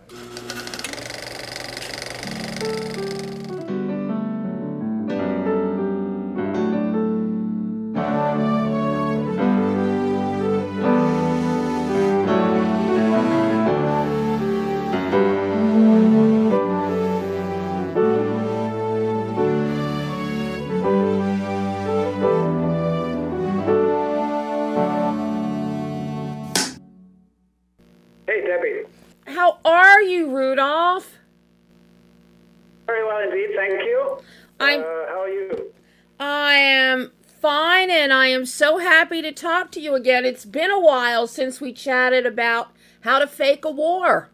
Hey, Debbie. How are you, Rudolph? Very well indeed, thank you. I'm How are you? I am fine, and I am so happy to talk to you again. It's been a while since we chatted about how to fake a war.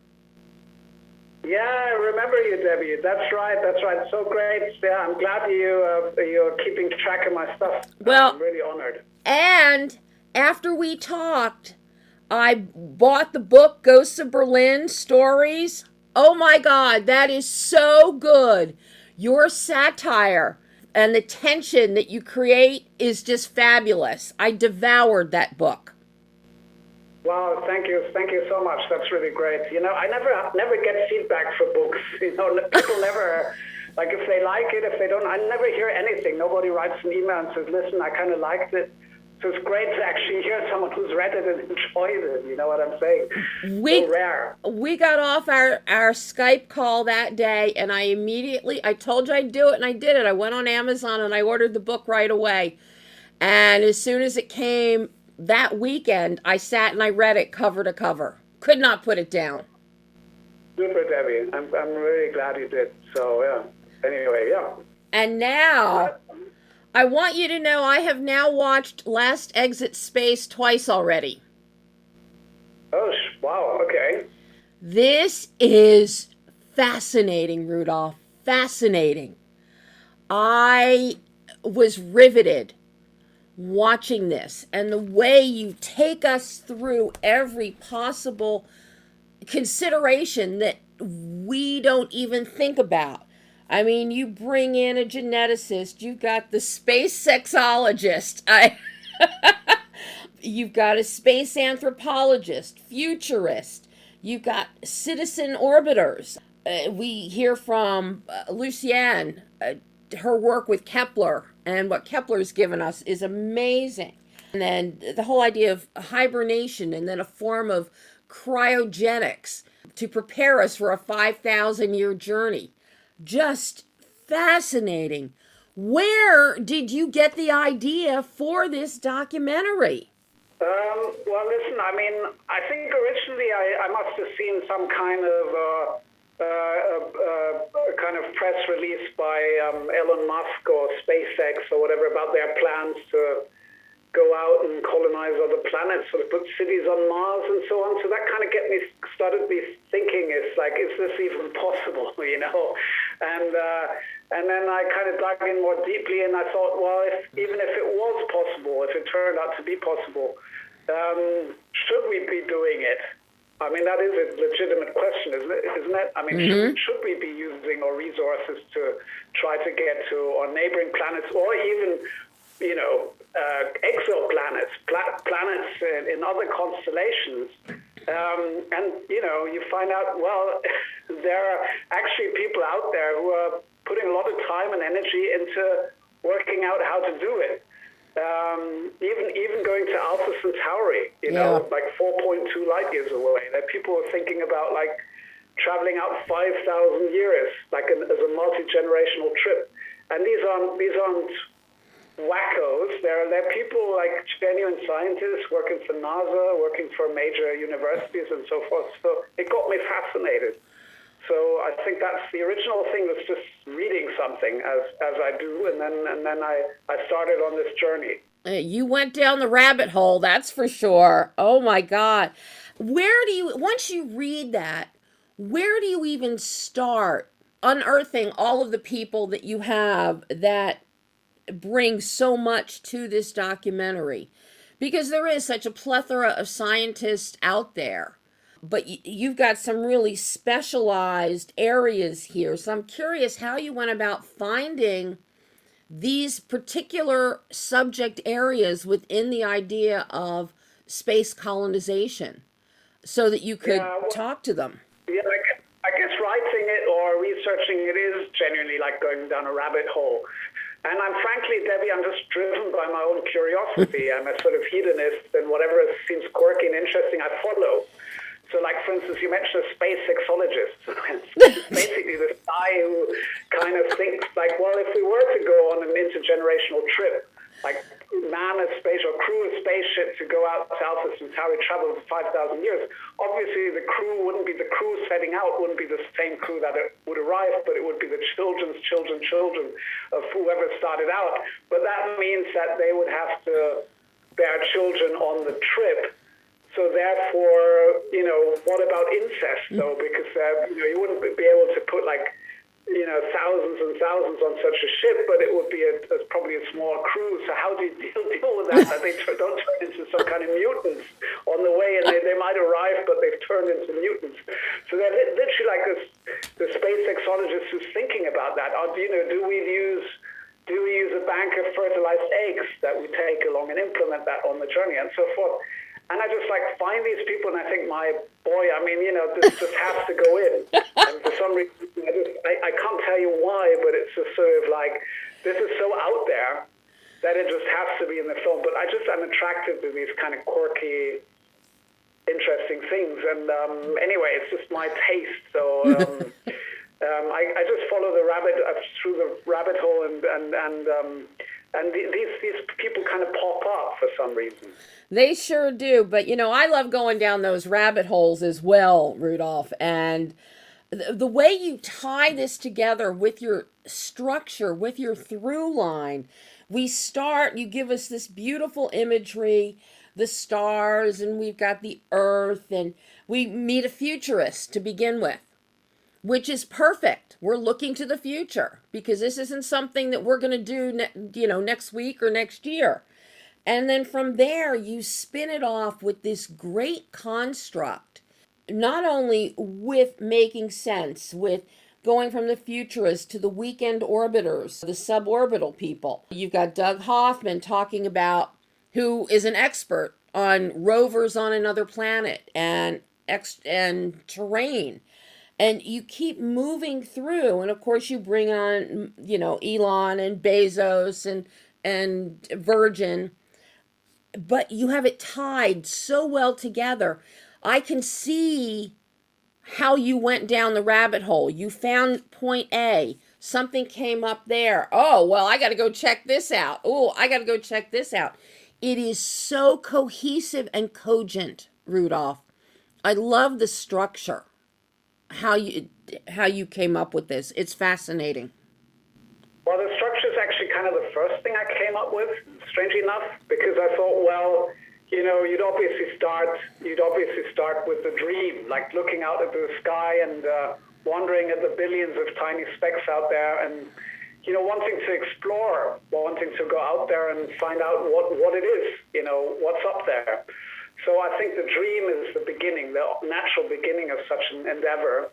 Yeah, I remember you, Debbie. That's right. That's right. So great. Yeah, I'm glad you're keeping track of my stuff. Well, I'm really honored. and after we talked, I bought the book Ghosts of Berlin Stories. Oh my God, that is so good. Your satire and the tension that you create is just fabulous. I devoured that book. Wow, thank you so much. That's really great. You know, I never get feedback for books. You know, people never, like, if they like it, if they don't, I never hear anything. Nobody writes an email and says, listen, I kind of liked it. So it's great to actually hear someone who's read it and enjoyed it. You know what I'm saying? So rare. We got off our Skype call that day, and I told you I'd do it, and I did it. I went on Amazon and I ordered the book right away. And as soon as it came that weekend, I sat and I read it cover to cover. Could not put it down. Super, Debbie. I'm really glad you did. So, yeah. Anyway, yeah. And now, I want you to know I have now watched Last Exit Space twice already. Oh, wow. Okay. This is fascinating, Rudolph. Fascinating. I was riveted watching this, and the way you take us through every possible consideration that we don't even think about. I mean, you bring in a geneticist, you've got the space sexologist, you've got a space anthropologist, futurist, you've got citizen orbiters. We hear from Lucienne, her work with Kepler, and what Kepler's given us is amazing. And then the whole idea of hibernation, and then a form of cryogenics to prepare us for a 5,000-year journey. Just fascinating. Where did you get the idea for this documentary? Well, listen, I mean, I think originally I must have seen some kind of press release by Elon Musk or SpaceX or whatever about their plans to go out and colonize other planets, sort of put cities on Mars and so on. So that kind of started me thinking, it's like, is this even possible, you know? And then I kind of dug in more deeply, and I thought, well, even if it was possible, if it turned out to be possible, should we be doing it? I mean, that is a legitimate question, isn't it? I mean, should we be using our resources to try to get to our neighboring planets, or even, you know, exoplanets, planets in other constellations? And, you know, you find out, well, there are actually people out there who are putting a lot of time and energy into working out how to do it. Even going to Alpha Centauri, you know, like 4.2 light years away. That people are thinking about, like, traveling out 5,000 years, like as a multi-generational trip. And these aren't wackos. They're people, like genuine scientists working for NASA, working for major universities and so forth. So it got me fascinated. So I think that's the original thing, was just reading something as I do, and then I started on this journey. You went down the rabbit hole, that's for sure. Oh my God. Once you read that, where do you even start unearthing all of the people that you have that bring so much to this documentary? Because there is such a plethora of scientists out there, but you've got some really specialized areas here. So I'm curious how you went about finding these particular subject areas within the idea of space colonization so that you could talk to them. Yeah, researching, it is genuinely like going down a rabbit hole. And I'm frankly, Debbie, I'm just driven by my own curiosity. I'm a sort of hedonist, and whatever seems quirky and interesting, I follow. So, like, for instance, you mentioned a space sexologist. Basically this guy who kind of thinks, like, well, if we were to go on an intergenerational trip, like man a space or crew a spaceship to go out to Alpha Centauri, travel for 5,000 years, obviously the crew wouldn't be the crew setting out, wouldn't be the same crew that it would arrive, but it would be the children of whoever started out. But that means that they would have to bear children on the trip. So therefore, you know, what about incest, though? Because, you know, you wouldn't be able to put, like, you know, thousands and thousands on such a ship, but it would be probably a small crew. So how do you deal with that? That they don't turn into some kind of mutants on the way, and they might arrive, but they've turned into mutants. So they're literally like the space sexologist who's thinking about that. Or, you know, do we use a bank of fertilized eggs that we take along and implement that on the journey and so forth? And I just like find these people, and I think, my boy, I mean, you know, this just has to go in. And for some reason, I can't tell you why, but it's just sort of like, this is so out there that it just has to be in the film. But I'm attracted to these kind of quirky, interesting things. And anyway, it's just my taste. So I just follow the rabbit through the rabbit hole, and these people kind of pop up for some reason. They sure do. But, you know, I love going down those rabbit holes as well, Rudolph. And the way you tie this together with your structure, with your through line, you give us this beautiful imagery, the stars, and we've got the earth, and we meet a futurist to begin with, which is perfect. We're looking to the future because this isn't something that we're going to do, you know, next week or next year. And then from there, you spin it off with this great construct, not only with making sense, with going from the futurists to the weekend orbiters, the suborbital people. You've got Doug Hoffman talking about, who is an expert on rovers on another planet and terrain. And you keep moving through, and of course you bring on, you know, Elon and Bezos and Virgin, but you have it tied so well together. I can see how you went down the rabbit hole. You found point A, something came up there. Oh, well, I got to go check this out. Oh, I got to go check this out. It is so cohesive and cogent, Rudolph. I love the structure. How you came up with this. It's fascinating. Well, the structure is actually kind of the first thing I came up with, strangely enough, because I thought, well, you know, you'd obviously start with the dream, like looking out at the sky and wondering at the billions of tiny specks out there, and, you know, wanting to explore, wanting to go out there and find out what it is, you know, what's up there. So I think the dream is the beginning, the natural beginning of such an endeavor.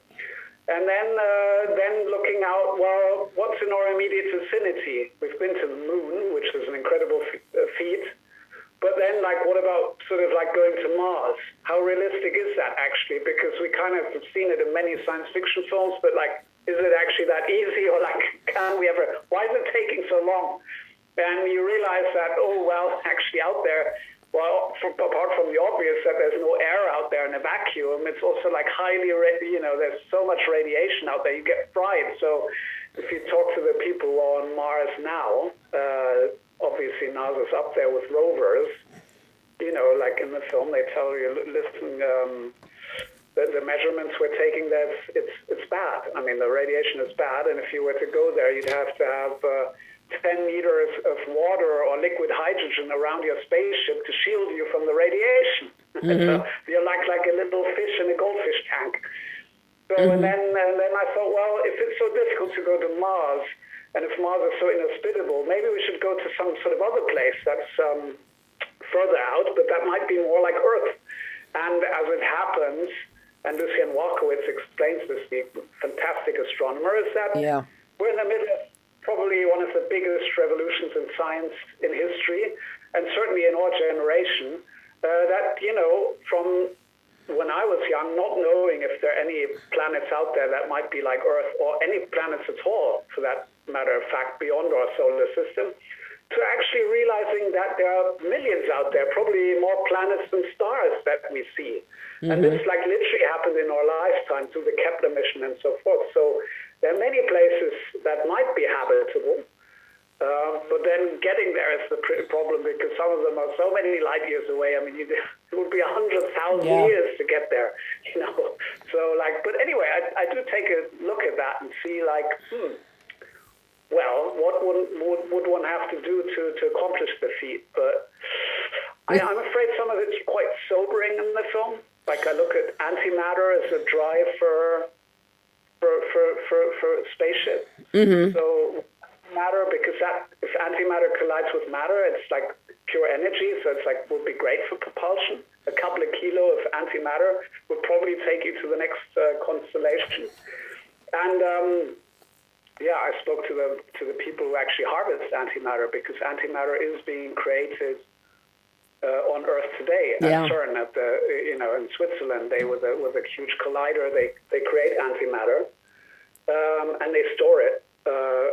And then looking out, well, what's in our immediate vicinity? We've been to the moon, which is an incredible feat. But then, like, what about sort of like going to Mars? How realistic is that actually? Because we kind of have seen it in many science fiction films, but like, is it actually that easy? Or like, can we ever, why is it taking so long? And you realize that, oh, well, actually out there, well, apart from the obvious that there's no air out there in a vacuum, it's also like highly, you know, there's so much radiation out there, you get fried. So if you talk to the people who are on Mars now, obviously NASA's up there with rovers, you know, like in the film, they tell you, listen, the measurements we're taking there, it's bad. I mean, the radiation is bad, and if you were to go there, you'd have to have 10 liters of water or liquid hydrogen around your spaceship to shield you from the radiation. Mm-hmm. So you're like a little fish in a goldfish tank. So mm-hmm. and then I thought, well, if it's so difficult to go to Mars, and if Mars is so inhospitable, maybe we should go to some sort of other place that's further out, but that might be more like Earth. And as it happens, and Lucien Walkowitz explains this, the fantastic astronomer, is that we're in the middle of probably one of the biggest revolutions in science in history, and certainly in our generation, that, you know, from when I was young, not knowing if there are any planets out there that might be like Earth, or any planets at all, for that matter of fact, beyond our solar system, to actually realizing that there are millions out there, probably more planets than stars that we see. Mm-hmm. And this like literally happened in our lifetime through the Kepler mission and so forth. So there are many places that might be habitable. But then getting there is the problem, because some of them are so many light years away. I mean, it would be 100,000 years to get there, you know. So, like, but anyway, I do take a look at that and see, like, well, what would one have to do to accomplish the feat? But I'm afraid some of it's quite sobering in the film. Like, I look at antimatter as a drive for spaceship. Mm-hmm. So matter, because that if antimatter collides with matter, it's like pure energy, so it's like would be great for propulsion. A couple of kilo of antimatter would probably take you to the next constellation. And I spoke to the people who actually harvest antimatter, because antimatter is being created on Earth today at CERN, at in Switzerland. They with a huge collider, they create antimatter, and they store it.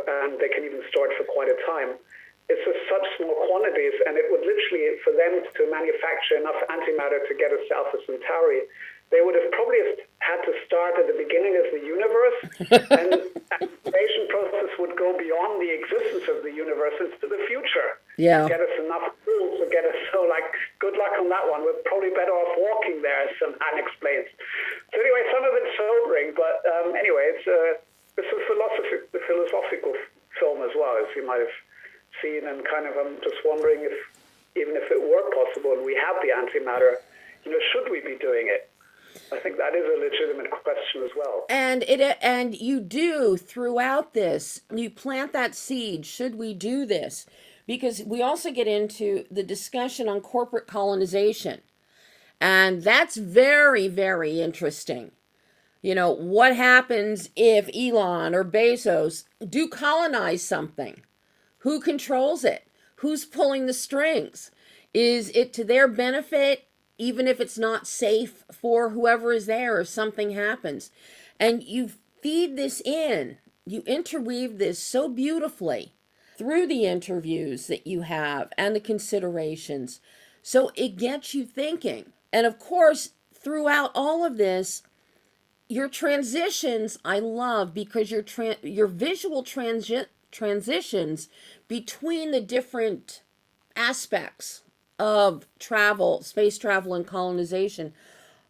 And they can even store it for quite a time. It's just such small quantities, and it would literally, for them to manufacture enough antimatter to get us to Alpha Centauri, they would have probably had to start at the beginning of the universe, and the activation process would go beyond the existence of the universe into the future. Yeah. To get us enough tools to get us, so like, good luck on that one. We're probably better off walking there, as some Han explains. So anyway, some of it's sobering, but anyway, it's a philosophical film as well, as you might have seen, and kind of I'm just wondering if, even if it were possible and we have the antimatter, should we be doing it? I think that is a legitimate question as well. And you do throughout this, you plant that seed, should we do this? Because we also get into the discussion on corporate colonization, and that's very, very interesting. What happens if Elon or Bezos do colonize something? Who controls it? Who's pulling the strings? Is it to their benefit, even if it's not safe for whoever is there, if something happens? And you feed this in, you interweave this so beautifully through the interviews that you have and the considerations. So it gets you thinking. And of course, throughout all of this, your transitions I love, because your visual transitions between the different aspects of travel, space travel and colonization.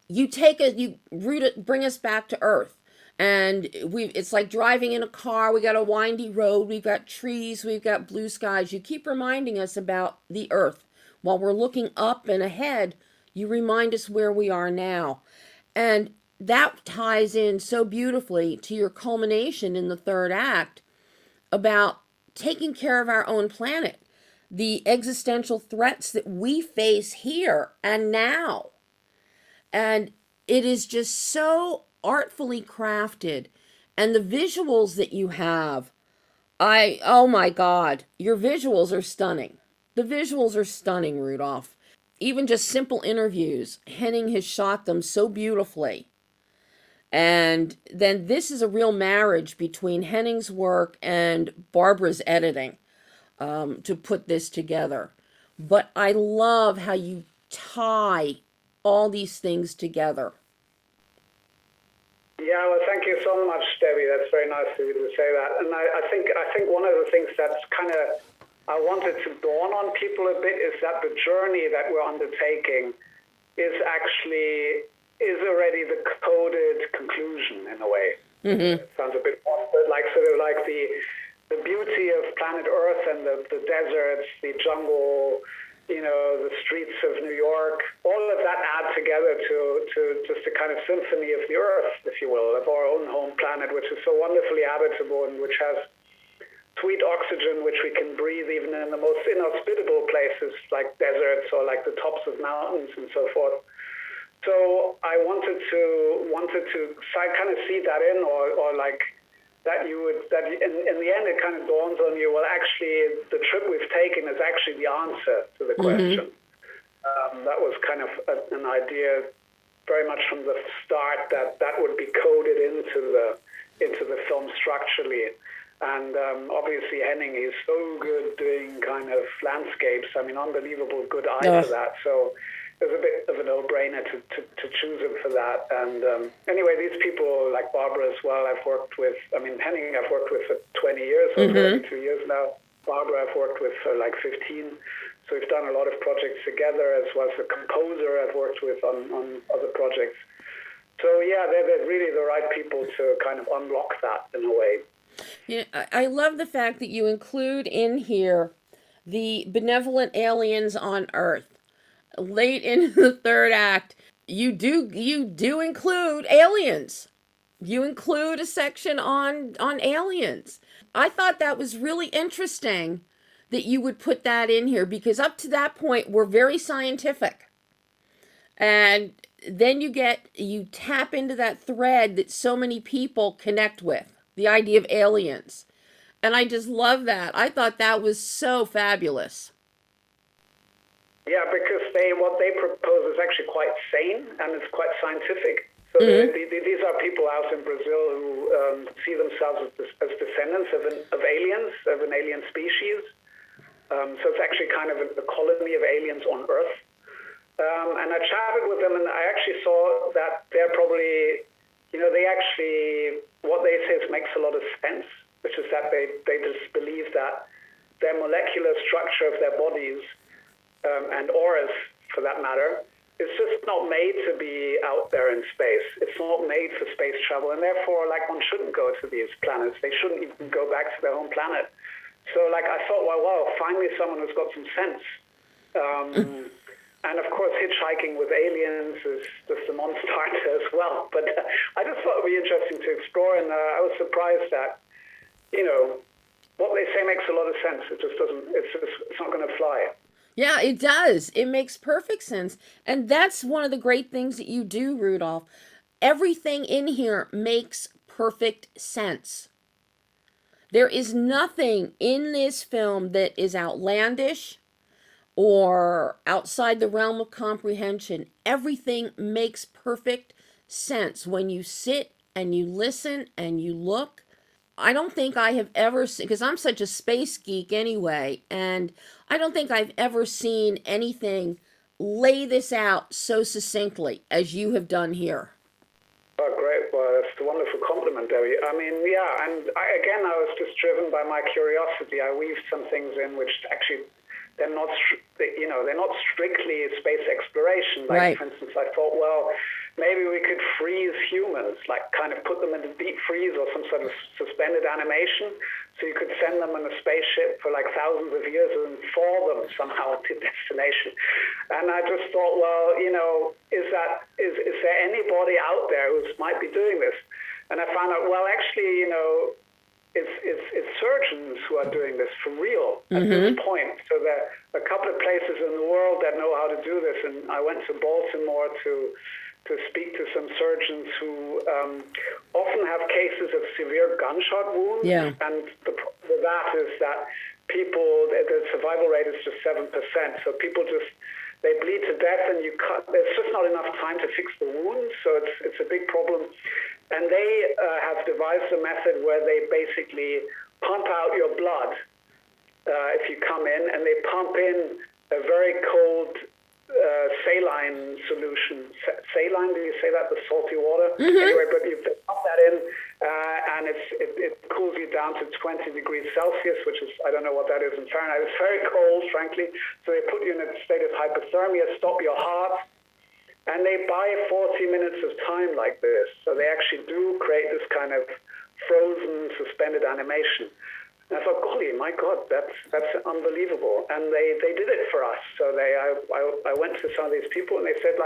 You bring us back to Earth, and it's like driving in a car. We got a windy road, we've got trees, we've got blue skies. You keep reminding us about the Earth while we're looking up and ahead. You remind us where we are now, and that ties in so beautifully to your culmination in the third act about taking care of our own planet, the existential threats that we face here and now. And it is just so artfully crafted. And the visuals that you have, oh my God, your visuals are stunning. The visuals are stunning, Rudolph. Even just simple interviews, Henning has shot them so beautifully. And then this is a real marriage between Henning's work and Barbara's editing to put this together. But I love how you tie all these things together. Yeah, well, thank you so much, Debbie. That's very nice of you to say that. And I think one of the things that's kind of I wanted to dawn on people a bit is that the journey that we're undertaking is already the coded conclusion in a way. Mm-hmm. It sounds a bit odd, but like sort of like the beauty of planet Earth and the deserts, the jungle, the streets of New York, all of that add together to just a kind of symphony of the Earth, if you will, of our own home planet, which is so wonderfully habitable and which has sweet oxygen, which we can breathe even in the most inhospitable places like deserts or like the tops of mountains and so forth. So I wanted to kind of see that in, or like that in the end it kind of dawns on you, well, actually the trip we've taken is actually the answer to the question. Mm-hmm. That was kind of an idea very much from the start that would be coded into the film structurally. And obviously Henning is so good doing kind of landscapes. I mean, unbelievable good eye for that. So it was a bit of a no-brainer to choose him for that. And anyway, these people like Barbara as well, I've worked with. I mean, Henning I've worked with for 20 years, or 22 years now. Barbara I've worked with for like 15. So we've done a lot of projects together, as well as a composer I've worked with on other projects. So yeah, they're really the right people to kind of unlock that in a way. You know, I love the fact that you include in here the benevolent aliens on Earth. Late in the third act, you do include aliens. You include a section on aliens. I thought that was really interesting that you would put that in here, because up to that point we're very scientific. And then you tap into that thread that so many people connect with, the idea of aliens. And I just love that. I thought that was so fabulous. Yeah, because what they propose is actually quite sane and it's quite scientific. So these are people out in Brazil who see themselves as descendants of aliens, of an alien species. So it's actually kind of a colony of aliens on Earth. And I chatted with them, and I actually saw that they're probably, what they say makes a lot of sense, which is that they just believe that their molecular structure of their bodies, and auras for that matter, is just not made to be out there in space. It's not made for space travel, and therefore, one shouldn't go to these planets. They shouldn't even go back to their home planet. So, I thought, wow, finally someone who's got some sense. And, of course, hitchhiking with aliens is just a non-starter as well. But I just thought it would be interesting to explore, and I was surprised that, what they say makes a lot of sense. It just doesn't, it's not going to fly. Yeah, it does. It makes perfect sense. And that's one of the great things that you do, Rudolph. Everything in here makes perfect sense. There is nothing in this film that is outlandish or outside the realm of comprehension. Everything makes perfect sense when you sit and you listen and you look. I don't think I have ever seen, because I'm such a space geek anyway, and I don't think I've ever seen anything lay this out so succinctly as you have done here. Oh, great. Well, that's a wonderful compliment, Debbie. I mean, yeah, and I was just driven by my curiosity. I weaved some things in which actually they're not strictly space exploration. Right. For instance, I thought, well, maybe we could freeze humans, kind of put them in a deep freeze or some sort of suspended animation, so you could send them in a spaceship for thousands of years and fall them somehow to destination. And I just thought, well, is there anybody out there who might be doing this? And I found out, well, actually, it's surgeons who are doing this for real at this point. So there are a couple of places in the world that know how to do this, and I went to Baltimore to speak to some surgeons who often have cases of severe gunshot wounds. Yeah. And the problem with that is that the survival rate is just 7%. So people they bleed to death, and there's just not enough time to fix the wounds. So it's a big problem. And they have devised a method where they basically pump out your blood if you come in, and they pump in a very cold saline solution. Saline, do you say that? The salty water? Anyway, but you pump that in, and it cools you down to 20 degrees Celsius, which is, I don't know what that is in Fahrenheit. It's very cold, frankly. So they put you in a state of hypothermia, stop your heart, and they buy 40 minutes of time like this. So they actually do create this kind of frozen, suspended animation. And I thought, golly, my God, that's unbelievable. And they did it for us. So I went to some of these people, and they said,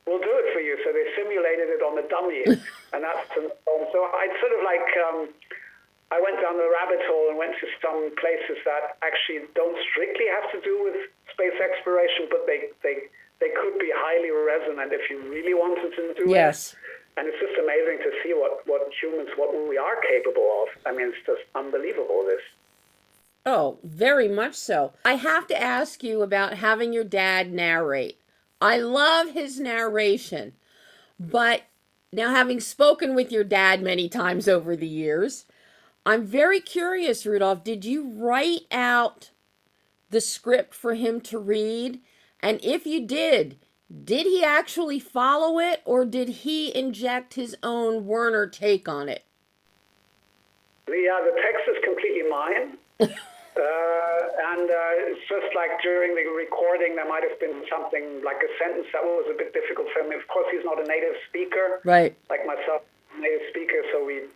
we'll do it for you. So they simulated it on a dummy. And so I sort of I went down the rabbit hole and went to some places that actually don't strictly have to do with space exploration, but they could be highly resonant if you really wanted to do it. Yes. And it's just amazing to see what humans, what we are capable of. I mean, it's just unbelievable, this. Oh, very much so. I have to ask you about having your dad narrate. I love his narration. But now, having spoken with your dad many times over the years, I'm very curious, Rudolph, did you write out the script for him to read? And if you did he actually follow it, or did he inject his own Werner take on it? The text is completely mine. It's just like during the recording, there might have been something like a sentence that was a bit difficult for him. Of course, he's not a native speaker, Right. like myself, native speaker. So we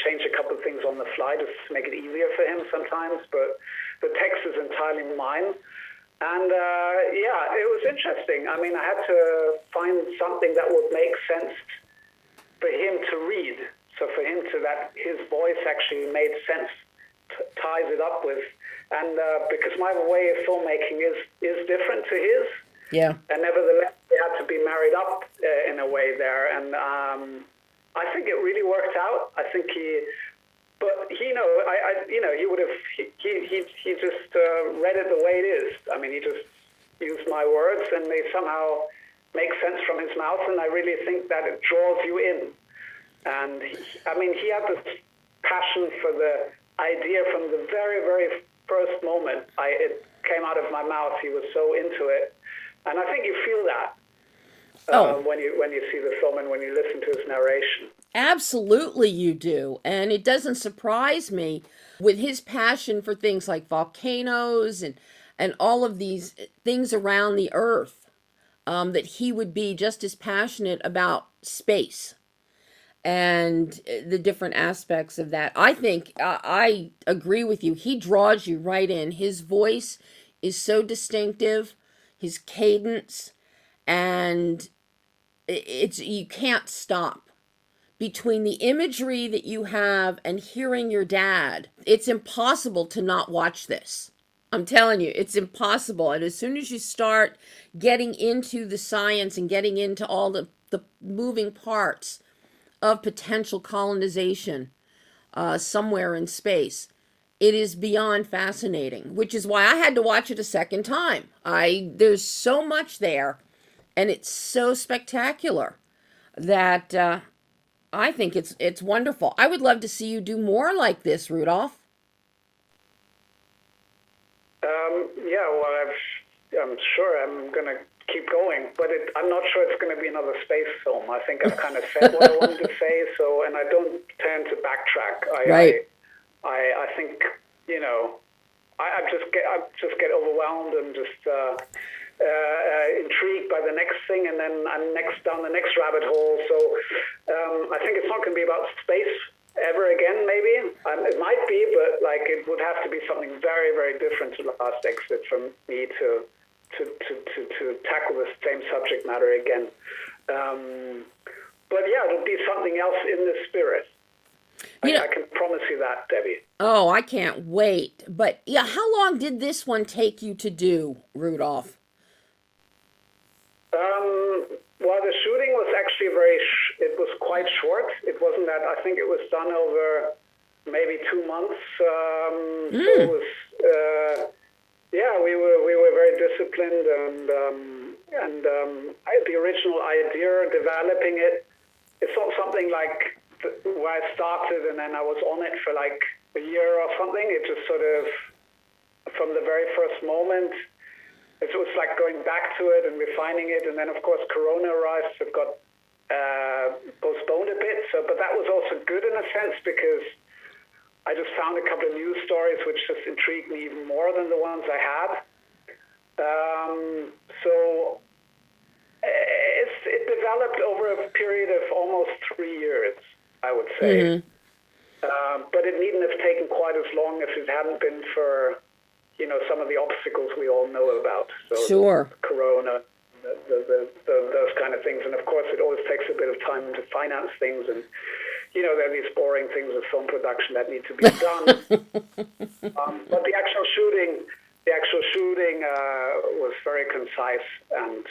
changed a couple of things on the fly just to make it easier for him sometimes. But the text is entirely mine. And it was interesting. I mean, I had to find something that would make sense for him to read. So for him that his voice actually made sense, ties it up with. And because my way of filmmaking is different to his. Yeah. And nevertheless, they had to be married up in a way there. And I think it really worked out. I think he would have, he just read it the way it is. I mean, he just used my words and they somehow make sense from his mouth. And I really think that it draws you in. And he had this passion for the idea from the very, very first moment it came out of my mouth. He was so into it. And I think you feel that when you see the film and when you listen to his narration. Absolutely you do. And it doesn't surprise me with his passion for things like volcanoes and all of these things around the earth, that he would be just as passionate about space and the different aspects of that. I think I agree with you. He draws you right in. His voice is so distinctive, his cadence, and you can't stop. Between the imagery that you have and hearing your dad, it's impossible to not watch this. I'm telling you, it's impossible. And as soon as you start getting into the science and getting into all the moving parts of potential colonization somewhere in space, it is beyond fascinating, which is why I had to watch it a second time. There's so much there, and it's so spectacular that I think it's wonderful. I would love to see you do more like this, Rudolph. I'm sure I'm going to keep going, but I'm not sure it's going to be another space film. I think I've kind of said what I wanted to say, and I don't tend to backtrack. I think, I just get overwhelmed and just intrigued by the next thing, and then I'm down the next rabbit hole. So I think it's not going to be about space ever again, maybe. It might be, but it would have to be something very, very different to the last exit for me to tackle the same subject matter again. But it'll be something else in the spirit. I can promise you that, Debbie. Oh, I can't wait. But how long did this one take you to do, Rudolph? Well, the shooting was actually it was quite short. It wasn't that, I think it was done over maybe 2 months. So it was, we were very disciplined and the original idea, developing it, it's not something like where I started and then I was on it for like a year or something. It just sort of, from the very first moment, it was like going back to it and refining it. And then, of course, Corona arrived, so it got postponed a bit. But that was also good in a sense because I just found a couple of news stories which just intrigued me even more than the ones I had. So it developed over a period of almost 3 years, I would say. Mm-hmm. But it needn't have taken quite as long if it hadn't been for some of the obstacles we all know about. So sure. Corona, those kind of things. And of course, it always takes a bit of time to finance things. And, there are these boring things of film production that need to be done. But the actual shooting was very concise and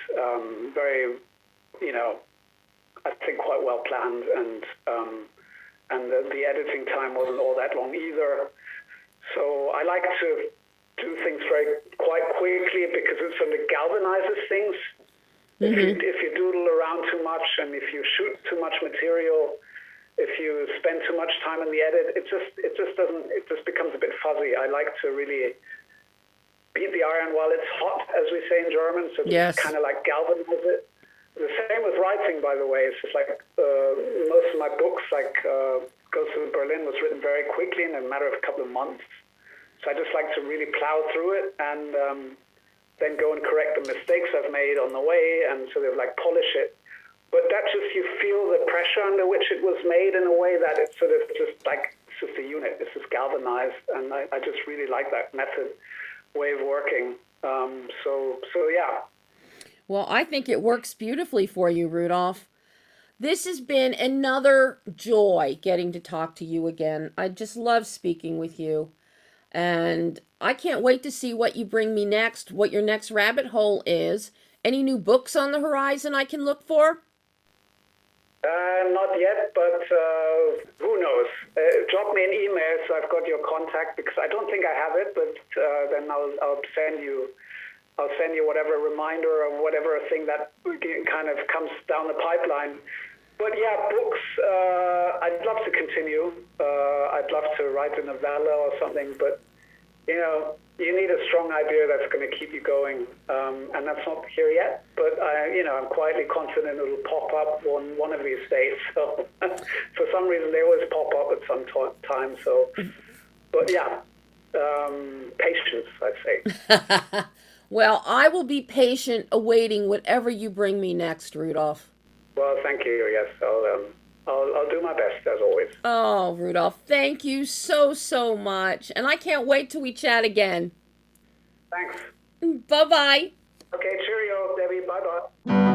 very, I think quite well planned. And the editing time wasn't all that long either. So I like to do things quite quickly because it sort of galvanizes things. If you doodle around too much and if you shoot too much material, if you spend too much time in the edit, it just becomes a bit fuzzy. I like to really beat the iron while it's hot, as we say in German, so just kind of like galvanize it. The same with writing, by the way. It's just like most of my books, like Goes to Berlin, was written very quickly in a matter of a couple of months. So I just like to really plow through it and then go and correct the mistakes I've made on the way and sort of like polish it. But that just, you feel the pressure under which it was made in a way that it's sort of just like, it's just a unit, it's just galvanized. And I just really like that way of working. So yeah. Well, I think it works beautifully for you, Rudolph. This has been another joy getting to talk to you again. I just love speaking with you. And I can't wait to see what you bring me next, what your next rabbit hole is. Any new books on the horizon I can look for? Not yet, but who knows? Drop me an email so I've got your contact, because I don't think I have it, but then I'll send you whatever reminder or whatever thing that kind of comes down the pipeline. But yeah, books, I'd love to continue. I'd love to write a novella or something, but you need a strong idea that's going to keep you going, and that's not here yet. But I'm quietly confident it'll pop up one of these days. So for some reason, they always pop up at some time. So, but yeah, patience, I'd say. Well, I will be patient, awaiting whatever you bring me next, Rudolph. Well, thank you. Yes, I'll do my best as always. Oh, Rudolph, thank you so much. And I can't wait till we chat again. Thanks. Bye-bye. Okay, cheerio, Debbie. Bye-bye.